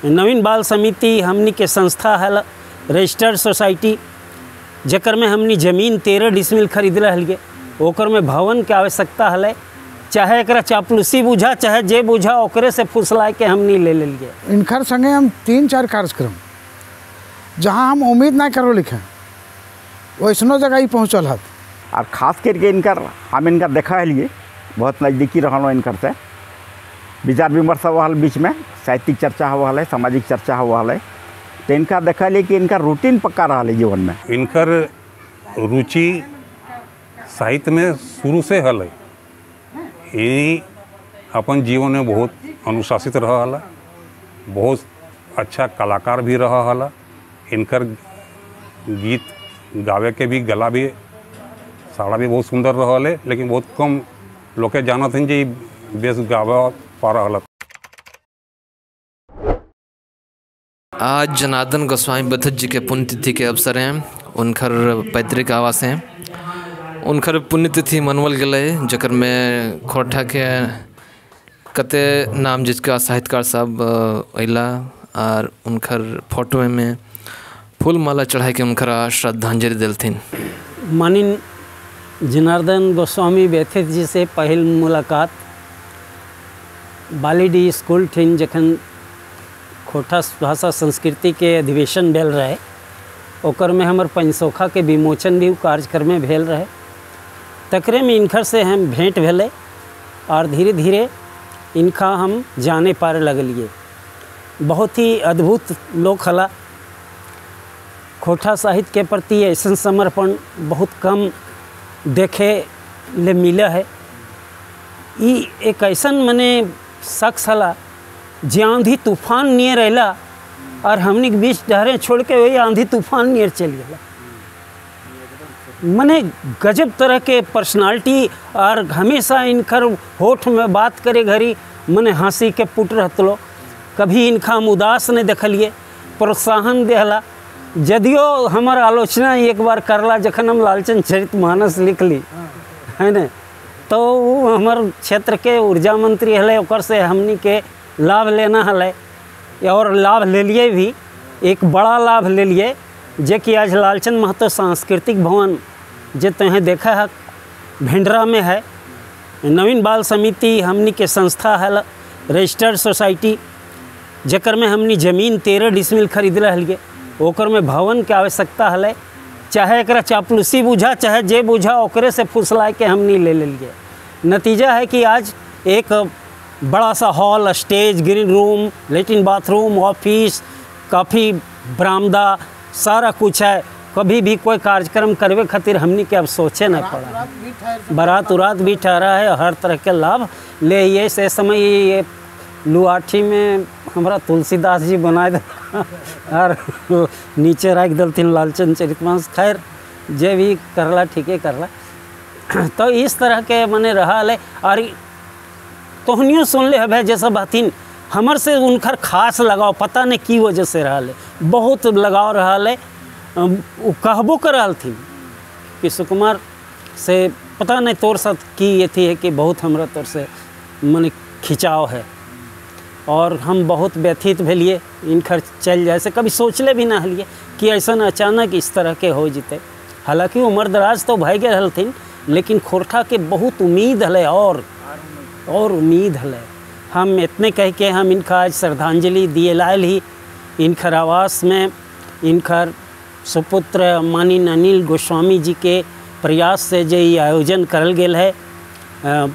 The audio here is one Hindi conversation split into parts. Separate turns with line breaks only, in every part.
नवीन बाल समिति हमनी के संस्था है रजिस्टर्ड सोसाइटी, जकर में हमनी जमीन 13 डिसमिल खरीद रही, ओकर में भवन के आवश्यकता है। चाहे एक चापलूसी बुझा चाहे जे बुझा ओकरे से फुसला के हमनी ले लिए।
इनकर संगे हम 3-4 कार्यक्रम जहाँ हम उम्मीद ना करो लिखे वैसनो जगह ही पहुँचल है।
और खास करके इनकर हम इनका देखा लिए बहुत नज़दीकी रहा इनकर से विचार विमर्श हुआ बीच में, साहित्यिक चर्चा हुआ है, सामाजिक चर्चा हुआ है। तो इनका देखा लिए कि इनका रूटीन पक्का रहा है जीवन में।
इनकर रुचि साहित्य में शुरू से हल है। ये अपन जीवन में बहुत अनुशासित रहा है, बहुत अच्छा कलाकार भी रहा है। इनकर गीत गावे के भी गला भी साड़ा भी बहुत सुंदर रहा है, लेकिन बहुत कम लोग जानते हैं जी बेस गावा पा रहा।
आज जनार्दन गोस्वामी बथत जी के पुण्यतिथि के अवसर हैं। उनकर पैतृक आवास हैं, उनकर पुण्यतिथि मनवल गए, जकर में खोरठा के कते नाम जिसका साहित्यकार साहब अला और उनकर फोटो में फूल माला चढ़ा के उनकर श्रद्धांजलि दिलथिन।
मानिन जनार्दन गोस्वामी बथत जी से पहल मुलाकात बालीडी स्कूल थी, जखन खोटा भाषा संस्कृति के अधिवेशन भेल रहे, ओकर में हमर पंचसौखा के विमोचन भी कार्यक्रम में भेल रहे। तकरे में इनकर से हम भेंट भेले और धीरे धीरे इनका हम जाने पारे लगलिए। बहुत ही अद्भुत लोग हला। खोटा साहित्य के प्रति ऐसा समर्पण बहुत कम देखे ले मिला है। ये एक ऐसा मने शख्स हला जे आंधी तूफान नियर अला और हमने के बीच डहरे छोड़ के वही आंधी तूफान नियर चल गया। मने गजब तरह के पर्सनालिटी और हमेशा इनकर होठ में बात करे घड़ी मने हंसी के पुट रहतलो। कभी इनका हम उदास नहीं देखलिए, प्रोत्साहन देहला। जदियो हमार आलोचना एक बार करला जखन हम लालचंद चरितमानस लिख ली है न, तो वो हमार क्षेत्र के ऊर्जा मंत्री हले, ओकर से हमनी के लाभ लेना हले और लाभ ले लिए भी। एक बड़ा लाभ ले लिए जे कि आज लालचंद महतो सांस्कृतिक भवन जे तुहें देखा है भिंडरा में है। नवीन बाल समिति हमनी के संस्था है रजिस्टर्ड सोसाइटी, जकर में हमनी जमीन 13 डिसमिल खरीद रही, ओकर में भवन के आवश्यकता है। चाहे एक चापलूसी बुझा चाहे जे बुझा ओकरे से फुसला के हमनी ले लिए। नतीजा है कि आज एक बड़ा सा hall, stage, green room, Latin bathroom, office, काफ़ी बरामदा, सारा कुछ है। कभी भी कोई कार्यक्रम करवे खातिर हमनी के अब सोचे न पड़ा। बारात उरात भी ठहरा है, हर तरह के लाभ ले। ये से समय ये लुआठी में हमारा तुलसीदास जी बनाए दे और नीचे रख दलथिन लालचंद चरितमानस। खैर जे भी करला ठीके करला। तो इस तरह के मने रहा है। और तोहनियों सुन ले है जैसा बातिन हमर से उनकर खास लगाव पता नहीं की वजह से रहा है, बहुत लगाव रहा है। वो कहबो कर रहा थी कि सुकुमार से पता नहीं तोर साथ की ये थी है कि बहुत हमरा तोर से मन खिंचाव है और हम बहुत व्यथित भेलिए। इनकर चल जाए से कभी सोचले भी ना हलिए कि ऐसा अचानक इस तरह के हो जीते। हालांकि उम्र दराज तो भय गए हलथिन, लेकिन खोरठा के बहुत उम्मीद है और उम्मीद है। हम इतने कह के हम इनका आज श्रद्धांजलि दिए लायल ही। इनकर आवास में इनकर सुपुत्र मानिन अनिल गोस्वामी जी के प्रयास से जो ये आयोजन करल गेल है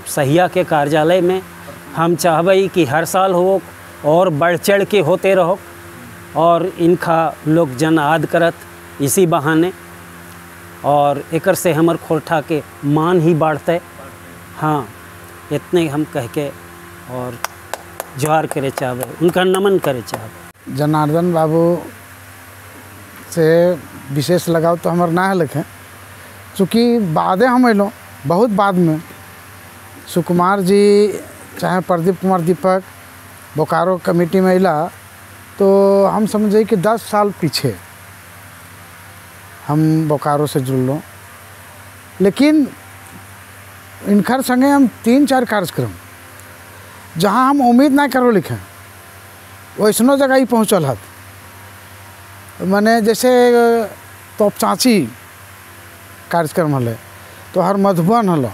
सहिया के कार्यालय में। हम चाहबई कि हर साल हो और बढ़ चढ़ के होते रहो और इनका लोग जन आद करत इसी बहाने, और एकर से हमर खोरठा के मान ही बढ़ते। हाँ, इतने हम कह के और जोहार करे चाहबे, उनका नमन करे चाहबे।
जनार्दन बाबू से विशेष लगाव तो हमार ना लिखे, चूँकि बादे हम अलों बहुत बाद में। सुकुमार जी चाहे प्रदीप कुमार दीपक बोकारो कमेटी में अला तो हम समझे कि 10 साल पीछे हम बोकारो से जुड़लों। लेकिन इनकर संगे हम 3-4 कार्यक्रम जहाँ हम उम्मीद ना करो लिखें वैसनो जगह ही पहुँचल हत। माने जैसे तोपचाँची कार्यक्रम हल तो हर मधुबन हल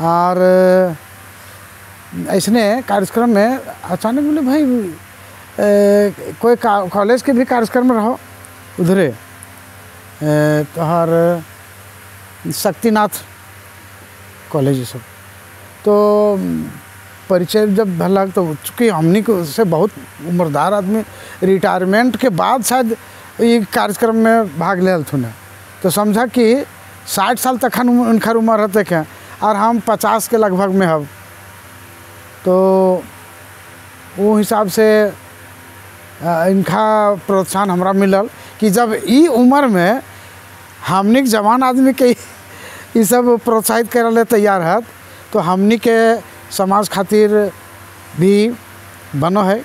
और ऐसने कार्यक्रम में अचानक बोले भाई कोई कॉलेज के भी कार्यक्रम रहो उधरे तो हर शक्तिनाथ कॉलेज सब तो परिचय जब भला तो चूँकि हमनी को से बहुत उम्रदार आदमी रिटायरमेंट के बाद शायद ये कार्यक्रम में भाग ले थुने तो समझा कि 60 साल तक उनकर उम्र रहते क्या और हम 50 के लगभग में हब तो वो हिसाब से इनका प्रोत्साहन हमरा मिलल कि जब ई उम्र में हमनी के जवान आदमी के ये सब प्रोत्साहित करे तैयार है तो हमनी के समाज खातिर भी बनो है।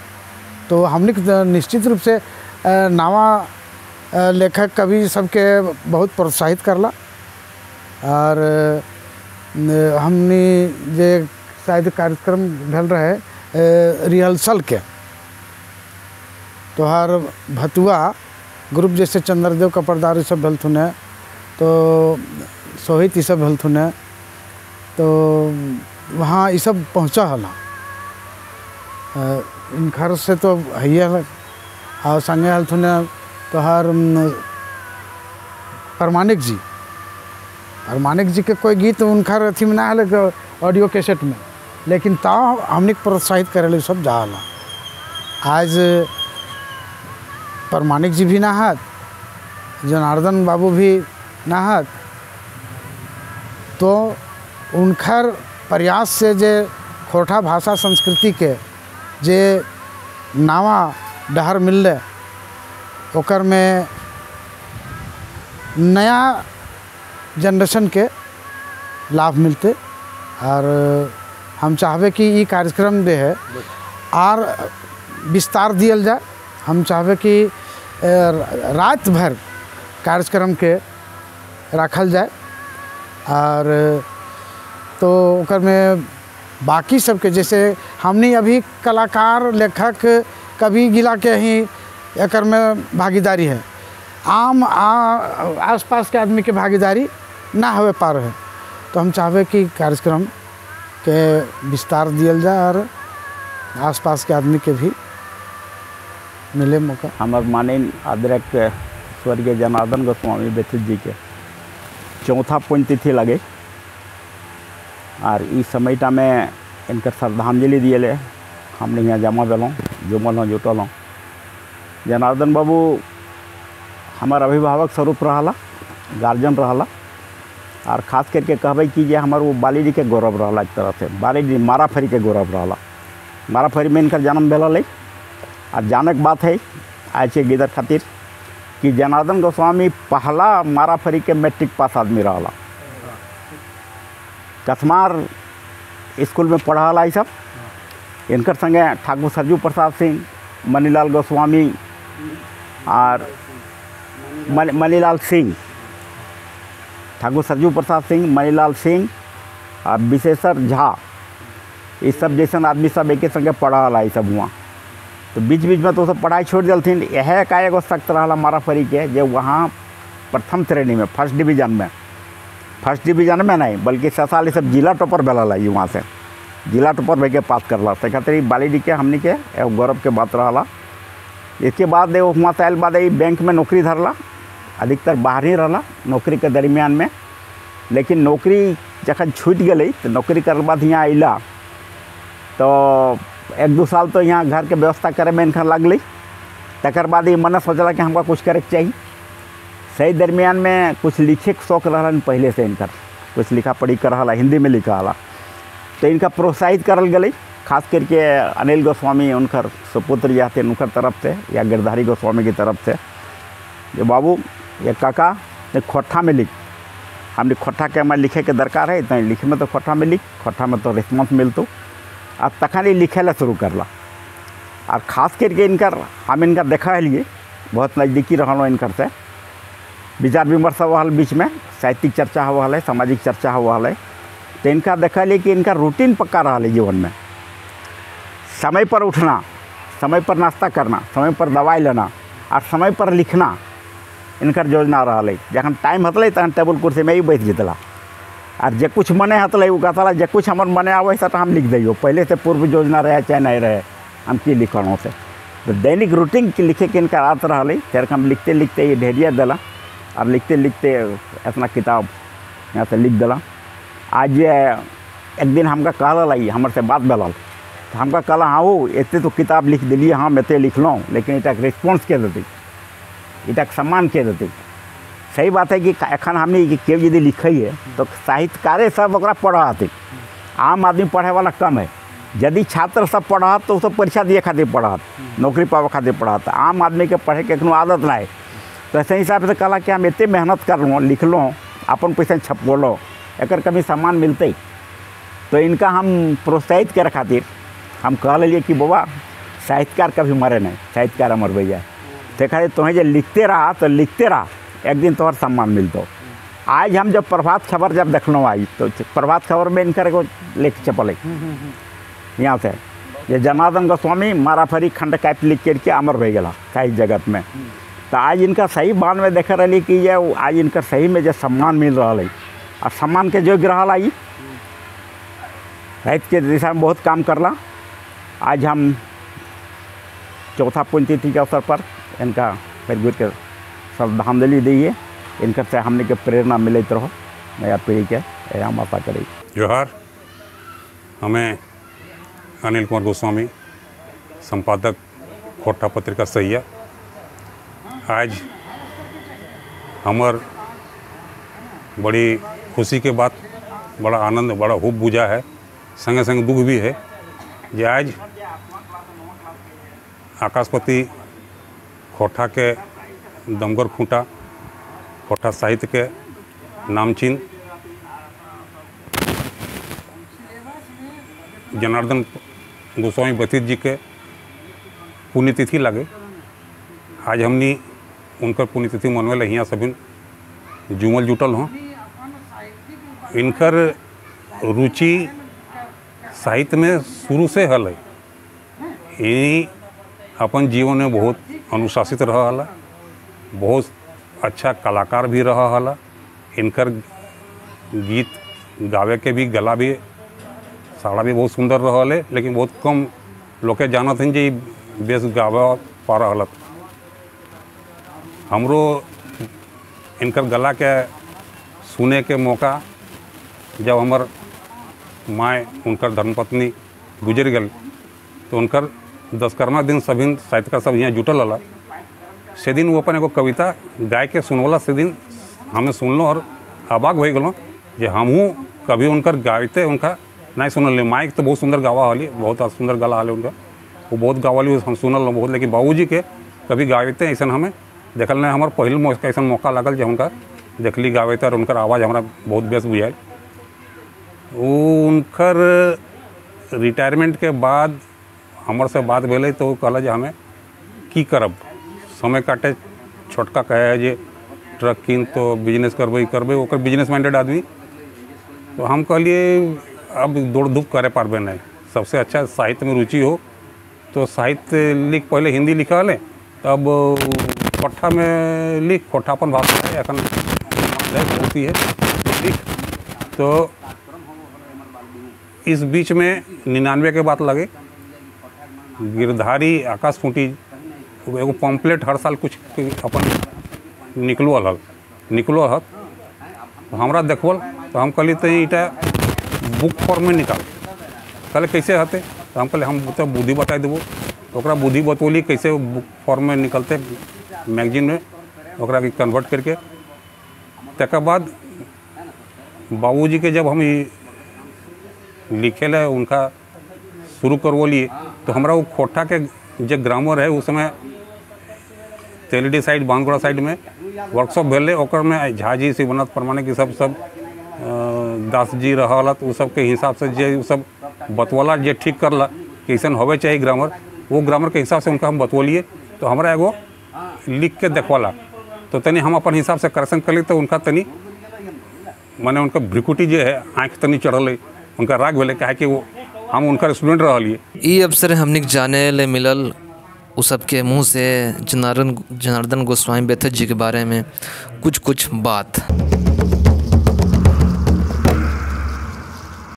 तो हमनी के निश्चित रूप से नावा लेखक कवि सबके बहुत प्रोत्साहित करला और हमनी जे शायद कार्यक्रम भेल रहे रिहर्सल के तो हर भतुआ ग्रुप जैसे चंद्रदेव कपड़दार सब भेलथुन है तो सोहित ये सब भेलथुन है तो वहाँ ये सब पहुँचा हला इन घर से तो है और संगे हलथुन तो हर परमाणिक जी के कोई गीत उनकर अथी में ना है ऑडियो कैसेट में लेकिन ताव हमने प्रोत्साहित करे सब जा हला। आज परमाणिक जी भी ना हाथ जनार्दन बाबू भी ना हाथ तो उनकर प्रयास से जे खोरठा भाषा संस्कृति के जे नावा डहर मिलले ओकर में नया जनरेशन के लाभ मिलते और हम चाहबे कि ये कार्यक्रम दे है और विस्तार दियल जाए। हम चाहबे कि रात भर कार्यक्रम के रखल जाए और तो ओकर में बाकी सबके जैसे हमने अभी कलाकार लेखक कवि गिला के ही एकर में भागीदारी है आम आसपास के आदमी के भागीदारी ना होवे पार है तो हम चाहबे कि कार्यक्रम के विस्तार दियल जाए और आसपास के आदमी के भी मिले मौका।
हमार माननीय आदरणीय स्वर्गीय जनार्दन गोस्वामी बेथुत जी के चौथा पुण्यतिथि लगे और इस समयटा में इनकर श्रद्धांजलि दिए हमने यहाँ जमा दिलों जुमल जुटल जनार्दन बाबू हमार अभिभावक स्वरूप रहा गार्जियन रहा और खास करके कहबे कि जे हमार वो बालीडी के गौरव रहा एक तरह से बालीडी माराफरी के गौरव रहा माराफरी में इनकर जन्म भेल और जानक बात है आज के गिदर खातिर कि जनार्दन गोस्वामी पहला माराफरी के मैट्रिक पास आदमी रहा कसमार स्कूल में पढ़ा ये सब इनकर संगे ठाकुर सरजू प्रसाद सिंह मनीलाल गोस्वामी और मनीलाल सिंह ठाकुर सरजू प्रसाद सिंह मनीलाल सिंह और विशेषर झा ये सब जैसन आदमी सब एक संगे पढ़ा ये सब हुआ तो बीच बीच में तो सब पढ़ाई छोड़ दिलथिन। यह का एगो सख्त रहा माराफरी के जो वहाँ प्रथम श्रेणी में फर्स्ट डिवीजन में नहीं बल्कि 6 साल सब जिला टॉपर भेल वहाँ से जिला टॉपर भे के पास करला ते खातिर बालीडी के हमनी के एगो गौरव के बात रहा। इसके बाद वहाँ से आयल बाद बैंक में नौकरी धरला अधिकतर बाहर ही रहा नौकरी के दरमियान में लेकिन नौकरी जखन छूट गई तो नौकरी कर बाद यहाँ अला तो 1-2 साल तो यहाँ घर के व्यवस्था करे में इनका लगल तकर बाद ये मन सोचला कि हमको कुछ करे चाहिए। सही दरमियान में कुछ लिखे के शौक रहा पहले से इनकर कुछ लिखा पढ़ी कर रहा हिंदी में लिखा रहा तो इनका प्रोत्साहित करल गई खास करके अनिल गोस्वामी उनकर सुपुत्र या थे उनकर तरफ से या गिरधारी गोस्वामी की तरफ से जो बाबू ये काका खोट्ठा में लिख हमने खोट्ठा के हमारे लिखे के दरकार है तो लिखे में तो खोट्ठा में लिख खोट्ठा में तो रिस्पॉन्स मिलतो अब तखन ही लिखे ला शुरू करला और ख़ास करके हम इनका देखा है बहुत नज़दीकी रहा इनकर से विचार विमर्श हुआ बीच में साहित्यिक चर्चा हुआ है सामाजिक चर्चा हुआ है तो इनका देखा कि इनका रूटीन पक्का रहा जीवन में समय पर उठना समय पर नाश्ता करना, समय पर दवाई लेना और समय पर लिखना इनकर योजना रहा है। जखन टाइम हतल तहन टेबुल कुर्सी में ही बैठ जतला और जे कुछ मने हतल वो कहता जे कुछ हमार मने आवे से हम लिख दियो, पहले से पूर्व योजना रहे चाहे नहीं रहे हम की लिखनों से। तो दैनिक रूटीन के लिखे के इनका आदत रहा है। हम लिखते लिखते ये ढेरिया दिला और लिखते लिखते इतना किताब यहाँ से लिख दिला। आज एक दिन हमका कहल आई हमारे से बात बेलल तो हमका कहला हाँ वो एते तो किताब लिख दिलिए, हाँ मैं लिख लूँ, लेकिन इटा रिस्पॉन्स के देती, इटा सम्मान के देती। सही बात है कि एखन हमने केव यदि लिखे है तो साहित्यकारे सब ओकरा पढ़ाते, आम आदमी पढ़े वाला कम है। यदि छात्र सब पढ़त तो सब परीक्षा दिए खातिर पढ़त, नौकरी पावे खातिर पढ़त, आम आदमी के पढ़े के कोनो आदत ना है। तो ऐसे हिसाब से कहला कि हम इतने मेहनत कर लूँ, लिख लूँ, अपन पैसा छपो लो, एक कभी सम्मान मिलते। तो इनका हम प्रोत्साहित करे खातिर हम कह लिए कि बाबा साहित्यकार कभी मरे नहीं, साहित्यकार अमर भैया ते खातिर तुम्हें जो लिखते रहा तो लिखते रहा, एक दिन तुम्हारा सम्मान मिलता। आज हम जब प्रभात खबर जब देखना आई तो प्रभात खबर में इनकर एगो लेख छपल यहाँ से ये जनार्दन गोस्वामी माराफरी खंड काट लिख करके अमर हो गया साहित्य जगत में। तो आज इनका सही बात में देख रही कि ये आज इनका सही में जो सम्मान मिल रहा है और सम्मान के योग्य रहा आई साहित्य के दिशा में बहुत काम करला। आज हम चौथा पुण्यतिथि के अवसर पर इनका पैर के श्रद्धांजलि दिए, इनकर से हमने के प्रेरणा मिलते रहो नया पीढ़ी के हम आशा करी।
जोहार। हमें अनिल कुमार गोस्वामी, संपादक खोटा पत्रिका सैया। आज हमार बड़ी खुशी के बात, बड़ा आनंद, बड़ा हुब बुझा है, संगे संगे दुख भी है जे आज आकाशपति खोटा के दमगर खूंटा खोटा साहित्य के नामचीन जनार्दन गोस्वामी बतित जी के पुण्यतिथि लगे। आज हमनी उनकर पुण्यतिथि मनवे हियाँ सभी जुमल जुटल हों। इनकर रुचि साहित्य में शुरू से हल है, ये अपन जीवन में बहुत अनुशासित रहा हला, बहुत अच्छा कलाकार भी रहा हला। इनकर गीत गावे के भी गला भी साड़ा भी बहुत सुंदर रहा है, लेकिन बहुत कम लोग जानत हैं जे बेस गावा पा रहा। हमरो इनकर गला के सुने के मौका जब हमार माँ उनकर धर्मपत्नी गुजर गल तो उनकर 10वां दिन सभी साहित्यकार सब यहाँ जुटल रहा। से दिन वो अपन एगो कविता गाय के सुनवला, से दिन हमें सुनलो और अबाक हो गलो जे हमहूँ कभी उनकर गाते उनका नहीं सुनल। माइक तो बहुत सुंदर गावा हली, बहुत सुंदर गला हाल उनका, वो बहुत गावली हम सुनल बहुत, लेकिन बाबूजी के कभी गाते ऐसा हमें देखल नहीं। हमार पहल ऐसा मौका लगल जो उनका देखली गाते और उनकर आवाज़ हमारा बहुत बेस बुझायल। उनकर रिटायरमेंट के बाद हमार से बात भेल तो कहला जे हमें की करब, समय काटे छोटका कहे है जे ट्रक किन तो बिजनेस करबे ओकर बिजनेस माइंडेड आदमी। तो हम कहलिए अब दौड़ धूप करे पारबे नहीं, सबसे अच्छा साहित्य में रुचि हो तो साहित्य लिख, पहले हिंदी लिखा है तब खोटा में लिख, खोटापन भाषा है एखन होती है लिख। तो इस बीच में 99 के बात लगे, गिरधारी आकाश खूंटी एगो पम्पलेट हर साल कुछ अपन निकलो हल हमरा देखल। तो हम कहली तो इटा बुक फॉर्म में निकाल, कहले कैसे हते, तो हम कहले हम तो बुद्धि बता देबो। तो ओकरा बुद्धि बतौली कैसे बुक फॉर्म में निकलते मैगजीन में, ओकरा के कन्वर्ट करके। तकर बाद बाबूजी के जब हम लिखे ला उनका शुरू करवलिए तो हमरा वो खोटा के जो ग्रामर है उस समय तेलडी साइड बांगोड़ा साइड में वर्कशॉप भेले, ओकर में झा जी शिवनाथ परमाने की सब दास जी रहा तो सब के हिसाब से जे सब बतवला जे ठीक करला कैसन होवे चाहिए ग्रामर, वो ग्रामर के हिसाब से उनका हम बतवलिए। तो हमरा एगो लिख के देखवाला तो तनी हम अपन हिसाब से करेक्शन कर ली। तो उनका तनी माने उनका भ्रिकुटी जो है आँख तनी चढ़ल, उनका राग भेले काहे कि वो हम उनका स्टूडेंट रहा लिए।
ये अवसर हमने जाने ले मिलल उस सबके मुंह से जनार्दन गोस्वामी बैथज जी के बारे में कुछ बात।